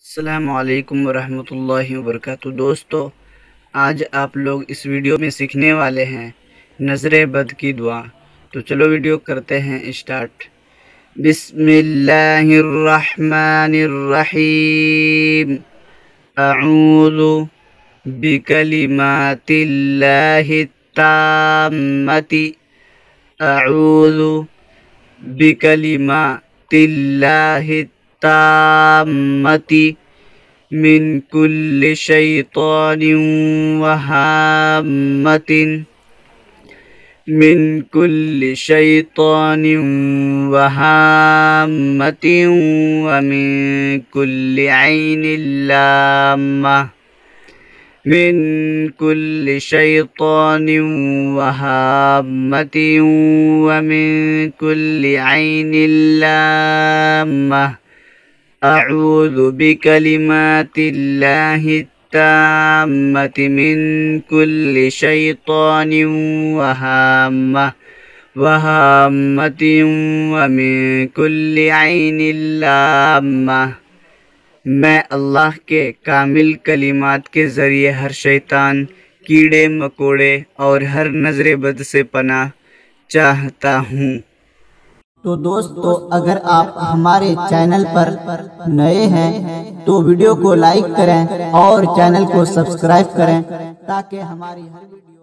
السلام علیکم ورحمۃ اللہ وبرکاتہ۔ دوستو، آج آپ لوگ اس ویڈیو میں سیکھنے والے ہیں نظر بد کی دعا۔ تو چلو ویڈیو کرتے ہیں اسٹارٹ۔ بسم اللہ الرحمن الرحیم۔ اعوذ بکلمات اللہ التامۃ۔ اعوذ بکلمات اللہ التامۃ من کل شیطان وہامۃ من کل شیطان وہامۃ ومن کل عین لامہ من کل شیطان وہامۃ ومن کل عین لامہ۔ اعوذ بکلمات اللہ التامۃ من کل شیطان وہامۃ ومن کل عین لامہ۔ میں اللہ کے کامل کلمات کے ذریعے ہر شیطان، کیڑے مکوڑے اور ہر نظر بد سے پناہ چاہتا ہوں۔ تو دوستو، اگر آپ ہمارے چینل پر نئے ہیں تو ویڈیو کو لائک کریں اور چینل کو سبسکرائب کریں تاکہ ہماری ہر ویڈیو